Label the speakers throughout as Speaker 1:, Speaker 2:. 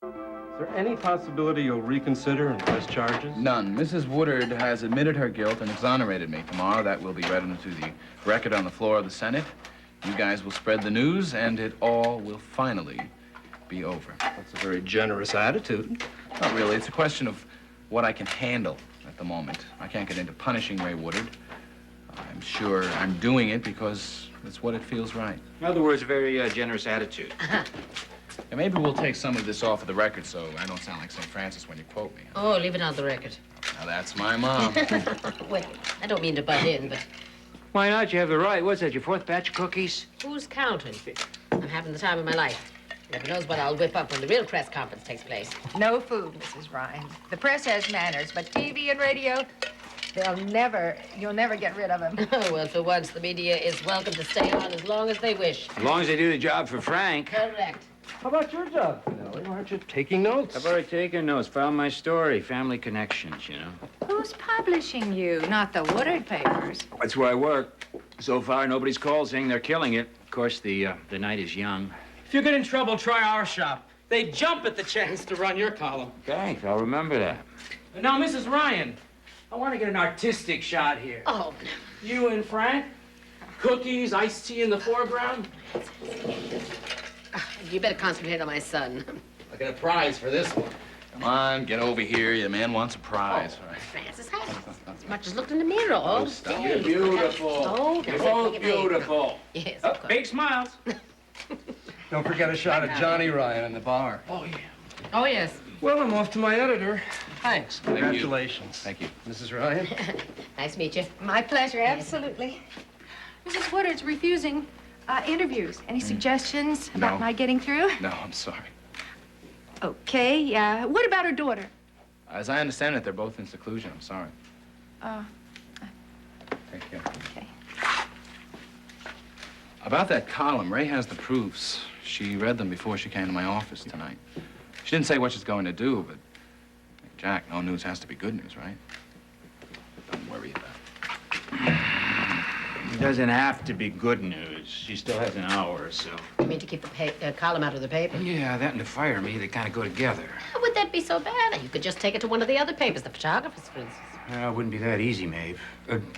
Speaker 1: Is there any possibility you'll reconsider and press charges?
Speaker 2: None. Mrs. Woodard has admitted her guilt and exonerated me. Tomorrow, that will be read into the record on the floor of the Senate. You guys will spread the news, and it all will finally be over.
Speaker 1: That's a very generous attitude.
Speaker 2: Not really. It's a question of what I can handle at the moment. I can't get into punishing Ray Woodard. I'm sure I'm doing it because it's what it feels right.
Speaker 3: In other words, a very generous attitude.
Speaker 2: And maybe we'll take some of this off of the record so I don't sound like St. Francis when you quote me.
Speaker 4: Oh, leave it on the record.
Speaker 2: Now, that's my mom.
Speaker 4: Wait, I don't mean to butt in, but
Speaker 3: Why not? You have the right. What's that, your fourth batch of cookies?
Speaker 4: who's counting? I'm having the time of my life. Never knows what I'll whip up when the real press conference takes place.
Speaker 5: No food, Mrs. Ryan. The press has manners, but TV and radio, you'll never get rid of them.
Speaker 4: Oh, well, for once, the media is welcome to stay on as long as they wish.
Speaker 3: As long as they do the job for Frank.
Speaker 4: Correct.
Speaker 1: How about your job, Finelli? Aren't you taking notes?
Speaker 3: I've already taken notes. Found my story. Family connections, you know.
Speaker 5: Who's publishing you? Not the Woodard papers.
Speaker 3: That's where I work. So far, nobody's called saying they're killing it. Of course, the night is young.
Speaker 6: If you get in trouble, try our shop. They jump at the chance to run your column.
Speaker 3: Thanks. I'll remember that.
Speaker 6: And now, Mrs. Ryan, I want to get an artistic shot here.
Speaker 4: Oh,
Speaker 6: You and Frank, cookies, iced tea in the foreground.
Speaker 4: you better concentrate on my son.
Speaker 6: I get a prize for this one.
Speaker 2: Come on, get over here. The man wants a prize. All right.
Speaker 4: Francis, I as much as looked in the mirror all
Speaker 2: stop.
Speaker 4: day.
Speaker 3: You're beautiful.
Speaker 4: Oh,
Speaker 3: You're both beautiful.
Speaker 4: Yes,
Speaker 6: Oh,
Speaker 4: of course.
Speaker 6: big smiles.
Speaker 1: Don't forget a shot of Johnny Ryan in the bar.
Speaker 6: Oh, yeah.
Speaker 4: Oh, yes.
Speaker 1: Well, I'm off to my editor.
Speaker 4: Thanks.
Speaker 1: Congratulations.
Speaker 2: Thank you.
Speaker 1: Mrs. Ryan.
Speaker 4: Nice to meet you.
Speaker 5: My pleasure, absolutely. Mrs. Woodard's refusing interviews. Any suggestions about
Speaker 2: No.
Speaker 5: my getting through?
Speaker 2: No, I'm sorry.
Speaker 5: Okay, what about her daughter?
Speaker 2: As I understand it, they're both in seclusion. I'm sorry.
Speaker 5: Uh,
Speaker 2: Thank you.
Speaker 5: okay.
Speaker 2: About that column, Ray has the proofs. She read them before she came to my office tonight. She didn't say what she's going to do, but Jack, no news has to be good news, right? Don't worry about it.
Speaker 3: It doesn't have to be good news. She still has an hour or so.
Speaker 4: You mean to keep the column out of the paper?
Speaker 3: Yeah, that and to fire me, they kind of go together.
Speaker 4: How would that be so bad? You could just take it to one of the other papers, the photographers, for instance.
Speaker 3: Well, it wouldn't be that easy, Maeve.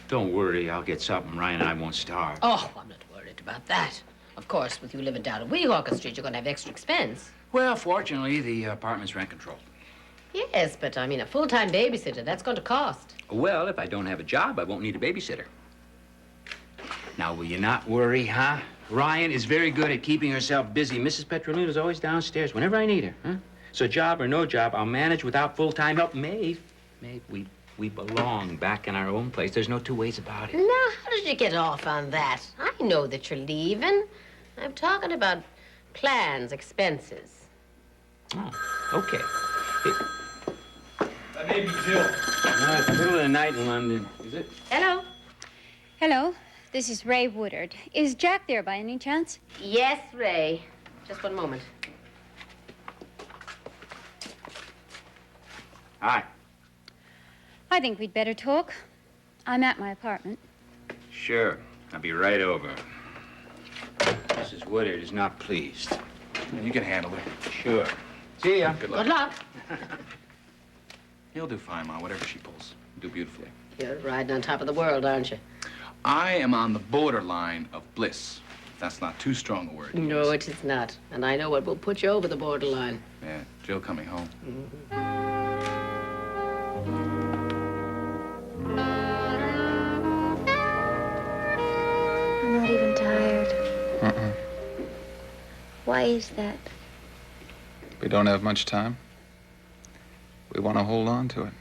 Speaker 3: Don't worry, I'll get something. Ryan and I won't starve.
Speaker 4: Oh, I'm not worried about that. Of course, with you living down at Weehawken Street, you're going to have extra expense.
Speaker 3: Well, fortunately, the apartment's rent controlled.
Speaker 4: Yes, but I mean, a full-time babysitter, that's going to cost.
Speaker 3: Well, if I don't have a job, I won't need a babysitter. Now, will you not worry, huh? Ryan is very good at keeping herself busy. Mrs. Petrolina's always downstairs whenever I need her, huh? So job or no job, I'll manage without full-time help. Maeve, we belong back in our own place. There's no two ways about it.
Speaker 4: Now, how did you get off on that? I know that you're leaving. I'm talking about plans, expenses.
Speaker 3: Oh, okay. Hey,
Speaker 6: That may be Jill.
Speaker 3: it's the middle of the night in London, is it?
Speaker 4: Hello?
Speaker 7: Hello, this is Ray Woodard. Is Jack there by any chance?
Speaker 4: Yes, Ray. Just one moment.
Speaker 3: Hi.
Speaker 7: I think we'd better talk. I'm at my apartment.
Speaker 3: Sure. I'll be right over. Mrs. Woodard is not pleased.
Speaker 2: Yeah, you can handle it.
Speaker 3: Sure. See ya.
Speaker 2: Good
Speaker 4: Good
Speaker 2: luck.
Speaker 4: luck.
Speaker 2: He'll do fine, Ma. Whatever she pulls. He'll do beautifully.
Speaker 4: You're riding on top of the world, aren't you?
Speaker 2: I am on the borderline of bliss. If that's not too strong a word.
Speaker 4: No, it is not. And I know what will put you over the borderline.
Speaker 2: Yeah, Jill coming home.
Speaker 7: I'm not even tired. Why is that?
Speaker 8: We don't have much time. We want to hold on to it.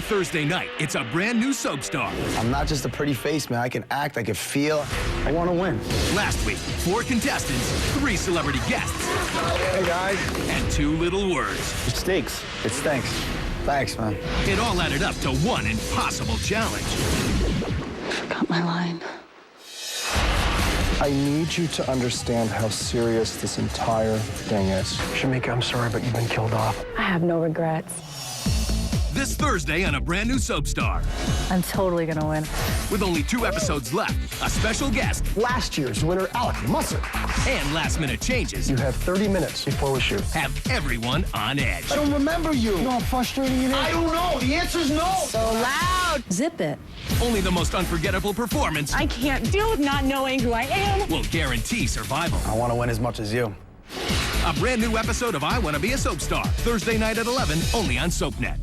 Speaker 9: Thursday night, it's a brand new soap star.
Speaker 10: I'm not just a pretty face, man. I can act, I can feel. I want to win.
Speaker 9: Last week, 4 contestants, 3 celebrity guests.
Speaker 10: Hey, guys.
Speaker 9: And 2 little words.
Speaker 10: It stinks. It stinks. Thanks, man.
Speaker 9: It all added up to one impossible challenge.
Speaker 11: Forgot my line.
Speaker 12: I need you to understand how serious this entire thing is. Shamika, I'm sorry, but you've been killed off.
Speaker 11: I have no regrets.
Speaker 9: This Thursday on a brand new soap star.
Speaker 11: I'm totally gonna win.
Speaker 9: With only 2 episodes left, a special guest.
Speaker 12: Last year's winner, Alec Musser.
Speaker 9: And last-minute changes.
Speaker 12: You have 30 minutes before we shoot.
Speaker 9: Have everyone on edge.
Speaker 12: I don't remember you. You know how frustrating it is? I don't know. The answer's no.
Speaker 11: So loud. Zip it.
Speaker 9: Only the most unforgettable performance.
Speaker 11: I can't deal with not knowing who I am.
Speaker 9: Will guarantee survival.
Speaker 10: I want to win as much as you.
Speaker 9: A brand new episode of I Want to Be a Soap Star. Thursday night at 11, only on SoapNet.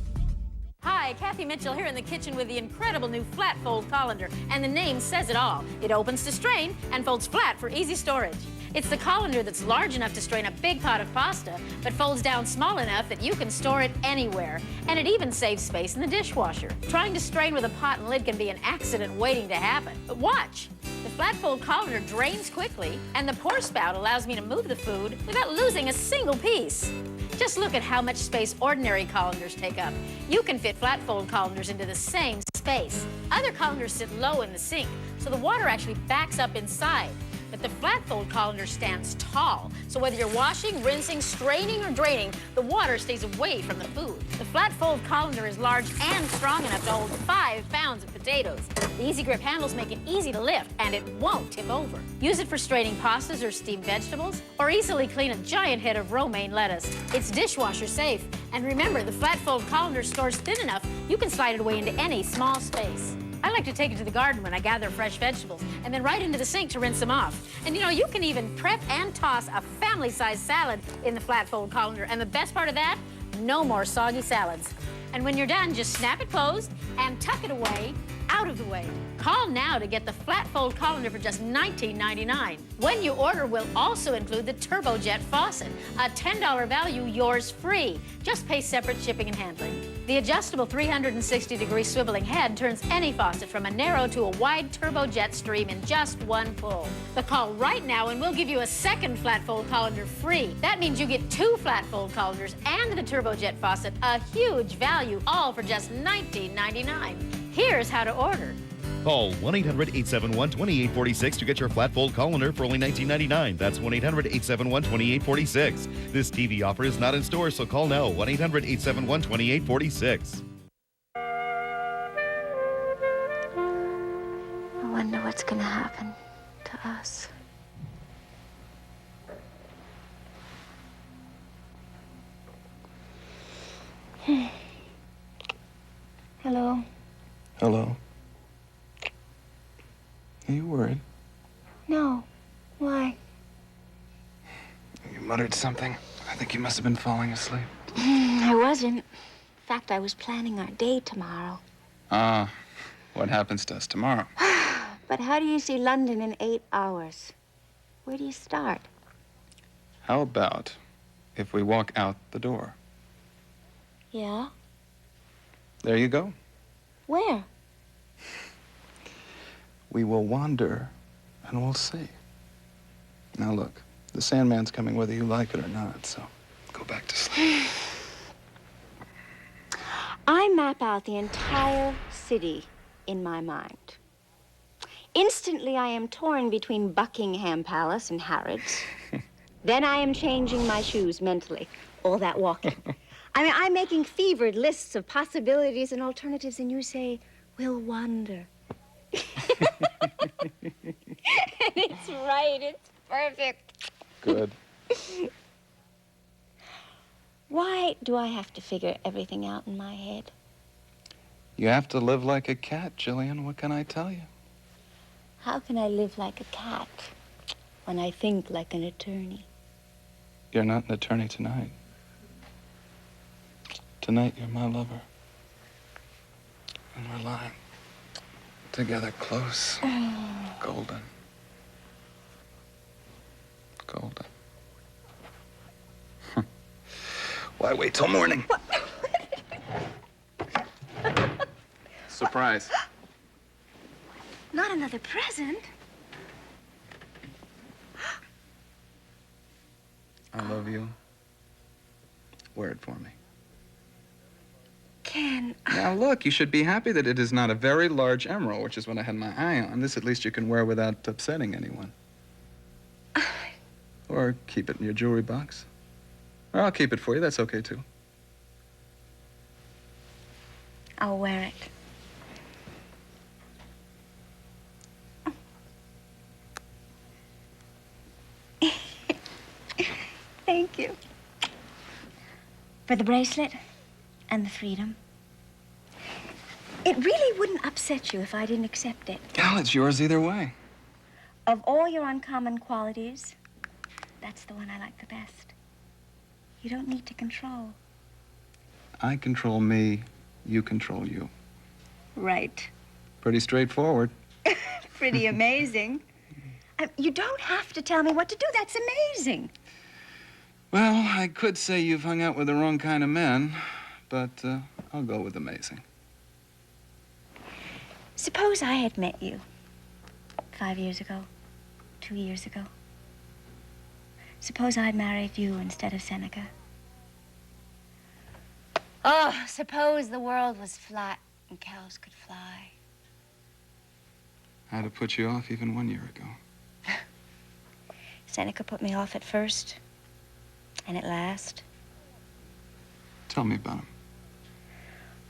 Speaker 13: Hi, Kathy Mitchell here in the kitchen with the incredible new flat fold colander, and the name says it all. It opens to strain and folds flat for easy storage. It's the colander that's large enough to strain a big pot of pasta, but folds down small enough that you can store it anywhere. And it even saves space in the dishwasher. Trying to strain with a pot and lid can be an accident waiting to happen. But watch! The flat fold colander drains quickly, and the pour spout allows me to move the food without losing a single piece. Just look at how much space ordinary colanders take up. You can fit flat fold colanders into the same space. Other colanders sit low in the sink, so the water actually backs up inside. But the flat fold colander stands tall, so whether you're washing, rinsing, straining, or draining, the water stays away from the food. The flat fold colander is large and strong enough to hold 5 pounds of potatoes. The easy grip handles make it easy to lift, and it won't tip over. Use it for straining pastas or steamed vegetables, or easily clean a giant head of romaine lettuce. It's dishwasher safe. And remember, the flat fold colander stores thin enough, you can slide it away into any small space. I like to take it to the garden when I gather fresh vegetables, and then right into the sink to rinse them off. And you know, you can even prep and toss a family-sized salad in the flat fold colander. And the best part of that, no more soggy salads. And when you're done, just snap it closed and tuck it away, out of the way. Call now to get the flat fold colander for just $19.99. When you order, we'll also include the turbojet faucet, a $10 value, yours free. Just pay separate shipping and handling. The adjustable 360-degree swiveling head turns any faucet from a narrow to a wide turbojet stream in just one pull. But call right now and we'll give you a second flat fold colander free. That means you get 2 flat fold colanders and the turbojet faucet, a huge value, all for just $19.99. Here's how to order.
Speaker 14: Call 1-800-871-2846 to get your flat fold colander for only $19.99. That's 1-800-871-2846. This TV offer is not in store, so call now. 1-800-871-2846.
Speaker 7: I wonder what's gonna happen to us. Hello.
Speaker 12: Hello. Are you worried?
Speaker 7: No. Why?
Speaker 8: You muttered something. I think you must have been falling asleep.
Speaker 7: I wasn't. In fact, I was planning our day tomorrow.
Speaker 8: What happens to us tomorrow?
Speaker 7: But how do you see London in 8 hours? Where do you start?
Speaker 8: How about if we walk out the door?
Speaker 7: Yeah?
Speaker 8: There you go.
Speaker 7: Where?
Speaker 8: We will wander and we'll see. Now look, the Sandman's coming whether you like it or not, so go back to sleep.
Speaker 7: I map out the entire city in my mind. Instantly, I am torn between Buckingham Palace and Harrods. Then I am changing my shoes mentally. All that walking. I mean, I'm making fevered lists of possibilities and alternatives, and you say, we'll wander. And it's right. It's perfect.
Speaker 8: Good.
Speaker 7: Why do I have to figure everything out in my head?
Speaker 8: You have to live like a cat, Jillian. What can I tell you?
Speaker 7: How can I live like a cat when I think like an attorney?
Speaker 8: You're not an attorney tonight. Tonight, you're my lover. And we're lying together close. Golden. Golden. Why wait till morning? Surprise.
Speaker 7: Not another present.
Speaker 8: I love you. Wear it for me.
Speaker 7: Ken.
Speaker 8: Now, look, you should be happy that it is not a very large emerald, which is what I had my eye on. This, at least, you can wear without upsetting anyone. Or keep it in your jewelry box. Or I'll keep it for you. That's okay, too.
Speaker 7: I'll wear it. Thank you. For the bracelet and the freedom. It really wouldn't upset you if I didn't accept it.
Speaker 8: Well, it's yours either way.
Speaker 7: Of all your uncommon qualities, that's the one I like the best. You don't need to control.
Speaker 8: I control me, you control you.
Speaker 7: Right.
Speaker 8: Pretty straightforward.
Speaker 7: Pretty amazing. You don't have to tell me what to do. That's amazing.
Speaker 8: Well, I could say you've hung out with the wrong kind of men, but I'll go with amazing.
Speaker 7: Suppose I had met you 5 years ago, 2 years ago. Suppose I'd married you instead of Seneca. Oh, suppose the world was flat and cows could fly.
Speaker 8: I'd have put you off even 1 year ago.
Speaker 7: Seneca put me off at first, and at last.
Speaker 8: Tell me about him.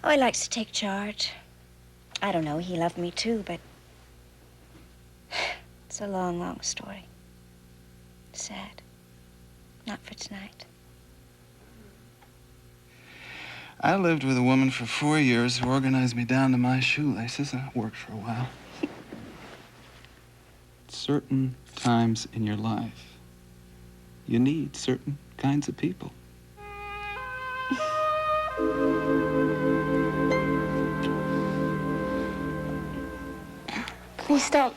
Speaker 7: Oh, he likes to take charge. I don't know, he loved me too, but it's a long, long story. Sad. Not for tonight.
Speaker 8: I lived with a woman for 4 years who organized me down to my shoelaces, and it worked for a while. Certain times in your life, you need certain kinds of people.
Speaker 7: Please don't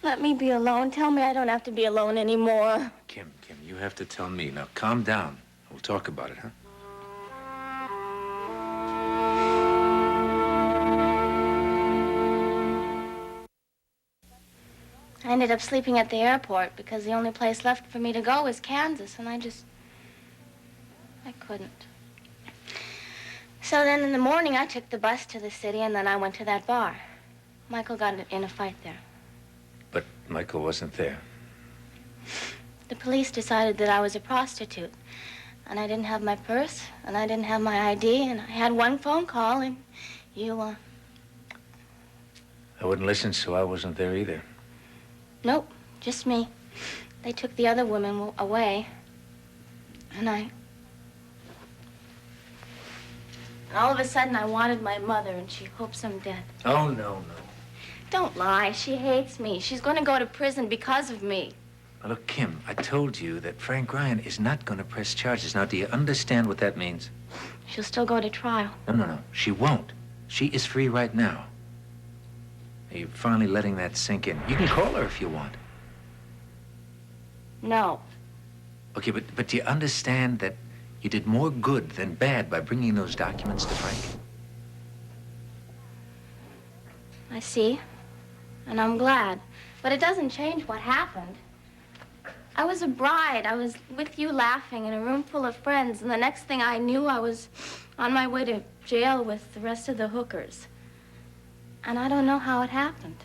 Speaker 7: let me be alone. Tell me I don't have to be alone anymore.
Speaker 3: Kim, you have to tell me. Now, calm down. We'll talk about it, huh?
Speaker 7: I ended up sleeping at the airport because the only place left for me to go was Kansas, and I couldn't. So then in the morning, I took the bus to the city, and then I went to that bar. Michael got in a fight there.
Speaker 3: But Michael wasn't there.
Speaker 7: The police decided that I was a prostitute, and I didn't have my purse, and I didn't have my ID, and I had one phone call, and you,
Speaker 3: I wouldn't listen, so I wasn't there either.
Speaker 7: Nope, just me. They took the other women away, and all of a sudden, I wanted my mother, and she hopes I'm dead.
Speaker 3: Oh, no.
Speaker 7: Don't lie. She hates me. She's going to go to prison because of me.
Speaker 3: Now, look, Kim, I told you that Frank Ryan is not going to press charges. Now, do you understand what that means?
Speaker 7: She'll still go to trial.
Speaker 3: No. She won't. She is free right now. Are you finally letting that sink in? You can call her if you want.
Speaker 7: No.
Speaker 3: Okay, but do you understand that you did more good than bad by bringing those documents to Frank?
Speaker 7: I see. And I'm glad. But it doesn't change what happened. I was a bride. I was with you laughing in a room full of friends, and the next thing I knew, I was on my way to jail with the rest of the hookers. And I don't know how it happened.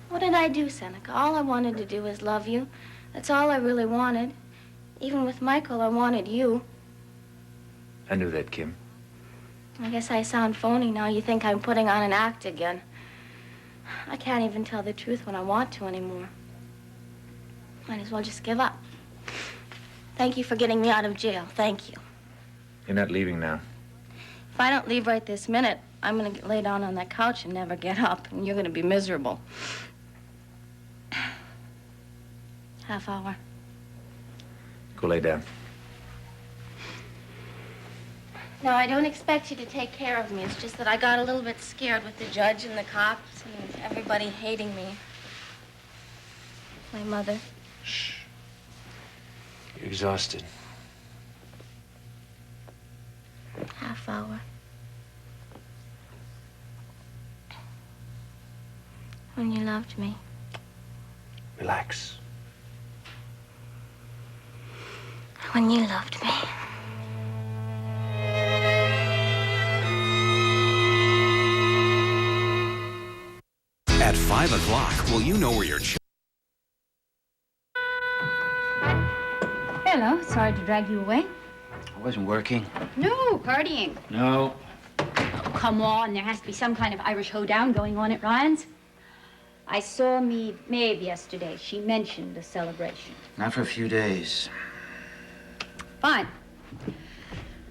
Speaker 7: What did I do, Seneca? All I wanted to do was love you. That's all I really wanted. Even with Michael, I wanted you.
Speaker 3: I knew that, Kim.
Speaker 7: I guess I sound phony now. You think I'm putting on an act again. I can't even tell the truth when I want to anymore. Might as well just give up. Thank you for getting me out of jail. Thank you.
Speaker 3: You're not leaving now.
Speaker 7: If I don't leave right this minute, I'm going to lay down on that couch and never get up, and you're going to be miserable. Half hour.
Speaker 3: Go lay down.
Speaker 7: No, I don't expect you to take care of me. It's just that I got a little bit scared with the judge and the cops and everybody hating me. My mother.
Speaker 3: Shh. You're exhausted.
Speaker 7: Half hour. When you loved me.
Speaker 3: Relax.
Speaker 7: When you loved me.
Speaker 9: At 5 o'clock, will you know where your
Speaker 15: Hello, sorry to drag you away.
Speaker 3: I wasn't working.
Speaker 15: No, partying.
Speaker 3: No.
Speaker 15: Oh, come on, there has to be some kind of Irish hoedown going on at Ryan's. I saw Maeve yesterday. She mentioned a celebration.
Speaker 3: Not for a few days.
Speaker 15: Fine.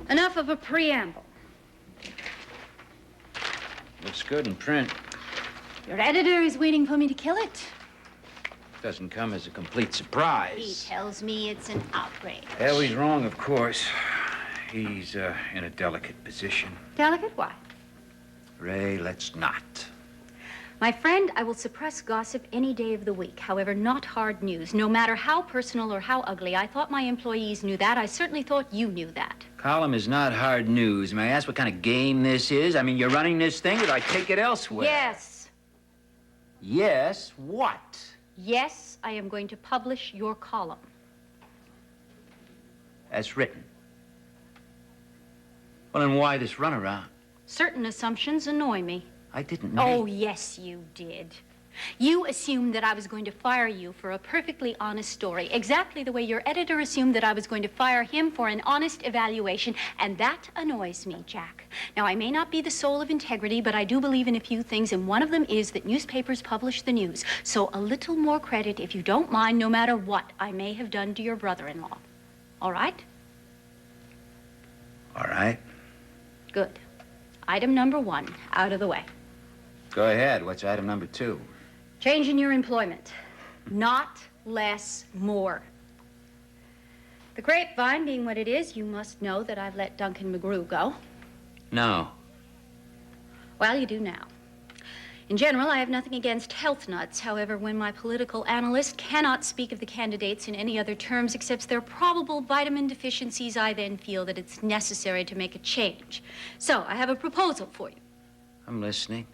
Speaker 15: Enough of a preamble.
Speaker 3: Looks good in print.
Speaker 15: Your editor is waiting for me to kill it.
Speaker 3: Doesn't come as a complete
Speaker 15: He
Speaker 3: surprise.
Speaker 15: tells me it's an outrage.
Speaker 3: Well, he's wrong, of course. He's in a delicate position.
Speaker 15: Delicate? Why?
Speaker 3: Ray, let's not.
Speaker 15: My friend, I will suppress gossip any day of the week. However, not hard news. No matter how personal or how ugly. I thought my employees knew that. I certainly thought you knew that.
Speaker 3: Column is not hard news. May I ask what kind of game this is? I mean, you're running this thing, or do I take it elsewhere?
Speaker 15: Yes.
Speaker 3: Yes? What?
Speaker 15: Yes, I am going to publish your column.
Speaker 3: As written. Well, then why this runaround?
Speaker 15: Certain assumptions annoy me.
Speaker 3: I didn't
Speaker 15: Oh,
Speaker 3: make...
Speaker 15: yes, you did. You assumed that I was going to fire you for a perfectly honest story, exactly the way your editor assumed that I was going to fire him for an honest evaluation, and that annoys me, Jack. Now, I may not be the soul of integrity, but I do believe in a few things, and one of them is that newspapers publish the news. So a little more credit, if you don't mind, no matter what I may have done to your brother-in-law. All right?
Speaker 3: All right.
Speaker 15: Good. Item number 1, out of the way.
Speaker 3: Go ahead. What's item number 2?
Speaker 15: Change in your employment. Not less, more. The grapevine being what it is, you must know that I've let Duncan McGrew go.
Speaker 3: No.
Speaker 15: Well, you do now. In general, I have nothing against health nuts. However, when my political analyst cannot speak of the candidates in any other terms except their probable vitamin deficiencies, I then feel that it's necessary to make a change. So, I have a proposal for you.
Speaker 3: I'm listening.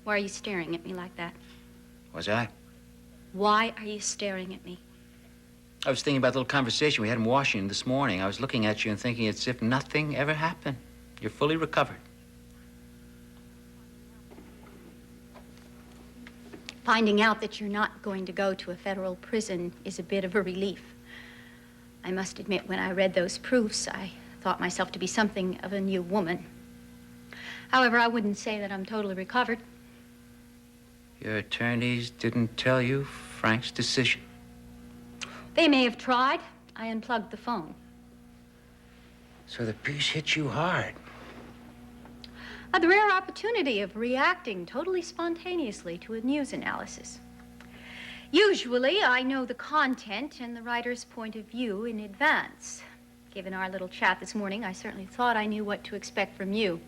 Speaker 15: Why are you staring at me like that?
Speaker 3: Was I?
Speaker 15: Why are you staring at me?
Speaker 3: I was thinking about the little conversation we had in Washington this morning. I was looking at you and thinking it's as if nothing ever happened. You're fully recovered.
Speaker 15: Finding out that you're not going to go to a federal prison is a bit of a relief. I must admit, when I read those proofs, I thought myself to be something of a new woman. However, I wouldn't say that I'm totally recovered.
Speaker 3: Your attorneys didn't tell you Frank's decision?
Speaker 15: They may have tried. I unplugged the phone.
Speaker 3: So the piece hit you hard.
Speaker 15: The rare opportunity of reacting totally spontaneously to a news analysis. Usually, I know the content and the writer's point of view in advance. Given our little chat this morning, I certainly thought I knew what to expect from you.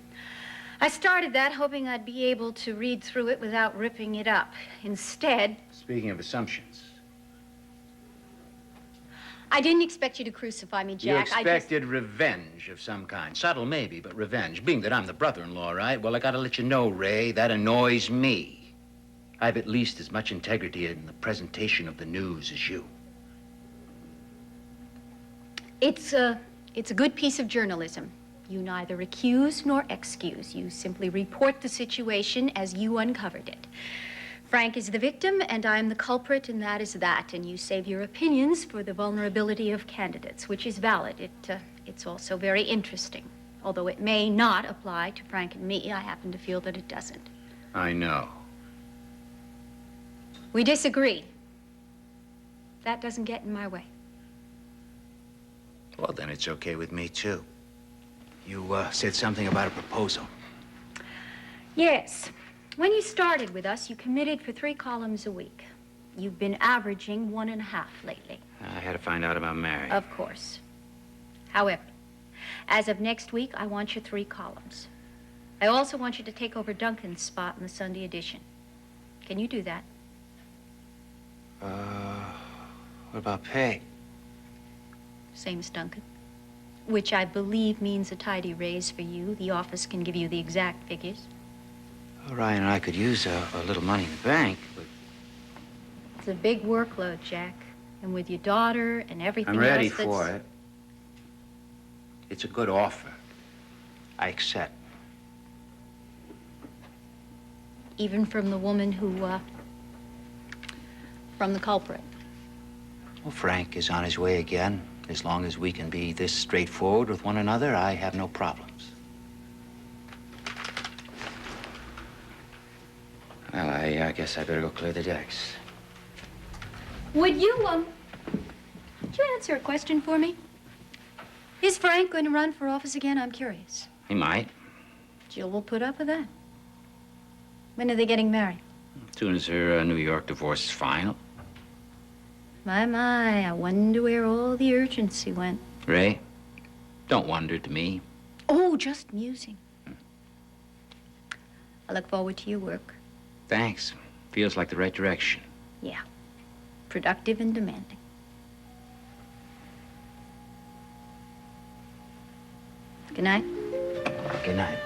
Speaker 15: I started that hoping I'd be able to read through it without ripping it up. Instead...
Speaker 3: Speaking of assumptions.
Speaker 15: I didn't expect you to crucify me, Jack.
Speaker 3: You expected revenge of some kind. Subtle, maybe, but revenge. Being that I'm the brother-in-law, right? Well, I gotta let you know, Ray, that annoys me. I have at least as much integrity in the presentation of the news as you.
Speaker 15: It's a good piece of journalism. You neither accuse nor excuse. You simply report the situation as you uncovered it. Frank is the victim, and I'm the culprit, and that is that. And you save your opinions for the vulnerability of candidates, which is valid. It's also very interesting. Although it may not apply to Frank and me, I happen to feel that it doesn't.
Speaker 3: I know.
Speaker 15: We disagree. That doesn't get in my way.
Speaker 3: Well, then it's okay with me, too. You said something about a proposal.
Speaker 15: Yes. When you started with us, you committed for 3 columns a week. You've been averaging 1.5 lately.
Speaker 3: I had to find out about Mary.
Speaker 15: Of course. However, as of next week, I want your 3 columns. I also want you to take over Duncan's spot in the Sunday edition. Can you do that?
Speaker 3: What about pay?
Speaker 15: Same as Duncan. Which I believe means a tidy raise for you. The office can give you the exact figures.
Speaker 3: Well, Ryan and I could use a little money in the bank, but...
Speaker 15: It's a big workload, Jack. And with your daughter and everything
Speaker 3: I'm ready
Speaker 15: else that's...
Speaker 3: for it. It's a good offer. I accept.
Speaker 15: Even from the woman who, from the culprit.
Speaker 3: Well, Frank is on his way again. As long as we can be this straightforward with one another, I have no problems. Well, I guess I better go clear the decks.
Speaker 15: Would you answer a question for me? Is Frank going to run for office again? I'm curious.
Speaker 3: He might.
Speaker 15: Jill will put up with that. When are they getting married?
Speaker 3: As soon as her New York divorce is final.
Speaker 15: My, I wonder where all the urgency went.
Speaker 3: Ray, don't wonder to me.
Speaker 15: Oh, just musing. I look forward to your work.
Speaker 3: Thanks. Feels like the right direction.
Speaker 15: Yeah. Productive and demanding. Good night.
Speaker 3: Good night.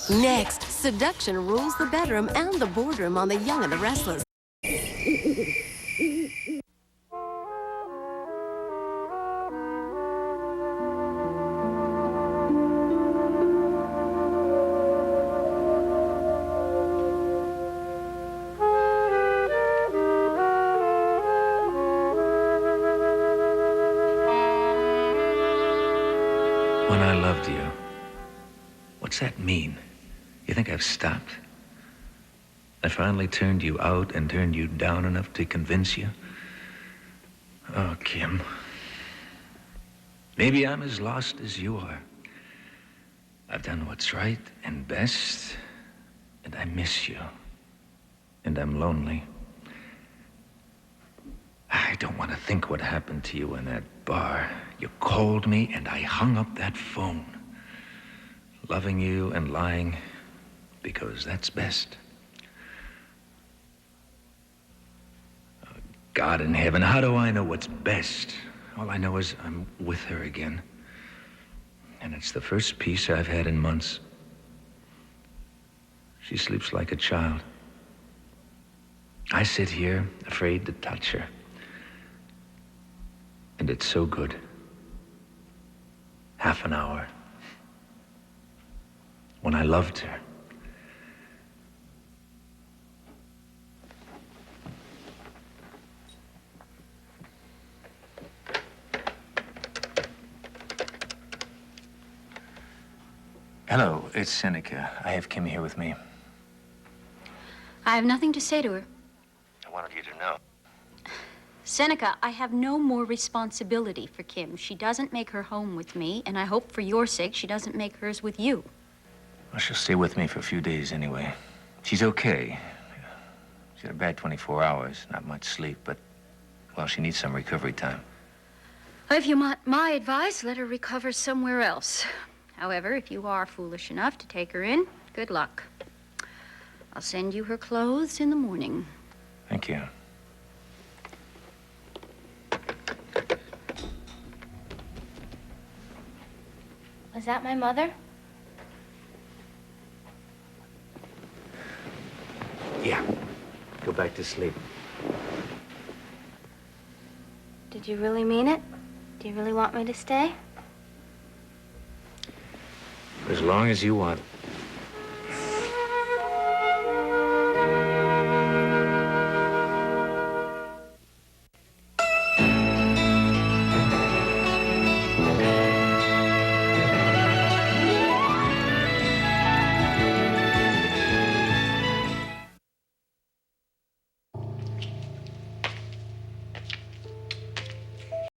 Speaker 16: Next, seduction rules the bedroom and the boardroom on The Young and the Restless.
Speaker 17: When I loved you, what's that mean? You think I've stopped? I finally turned you out and turned you down enough to convince you? Oh, Kim. Maybe I'm as lost as you are. I've done what's right and best, and I miss you. And I'm lonely. I don't want to think what happened to you in that bar. You called me, and I hung up that phone. Loving you and lying, because that's best. Oh, God in heaven, how do I know what's best? All I know is I'm with her again. And it's the first peace I've had in months. She sleeps like a child. I sit here, afraid to touch her. And it's so good. Half an hour. When I loved her. Hello, it's Seneca. I have Kim here with me.
Speaker 15: I have nothing to say to her.
Speaker 17: I wanted you to know.
Speaker 15: Seneca, I have no more responsibility for Kim. She doesn't make her home with me, and I hope for your sake she doesn't make hers with you.
Speaker 17: Well, she'll stay with me for a few days anyway. She's okay. She had a bad 24 hours, not much sleep, but, well, she needs some recovery time.
Speaker 15: If you want my advice, let her recover somewhere else. However, if you are foolish enough to take her in, good luck. I'll send you her clothes in the morning.
Speaker 17: Thank you.
Speaker 7: Was that my mother?
Speaker 17: Yeah. Go back to sleep.
Speaker 7: Did you really mean it? Do you really want me to stay?
Speaker 17: For as long as you want.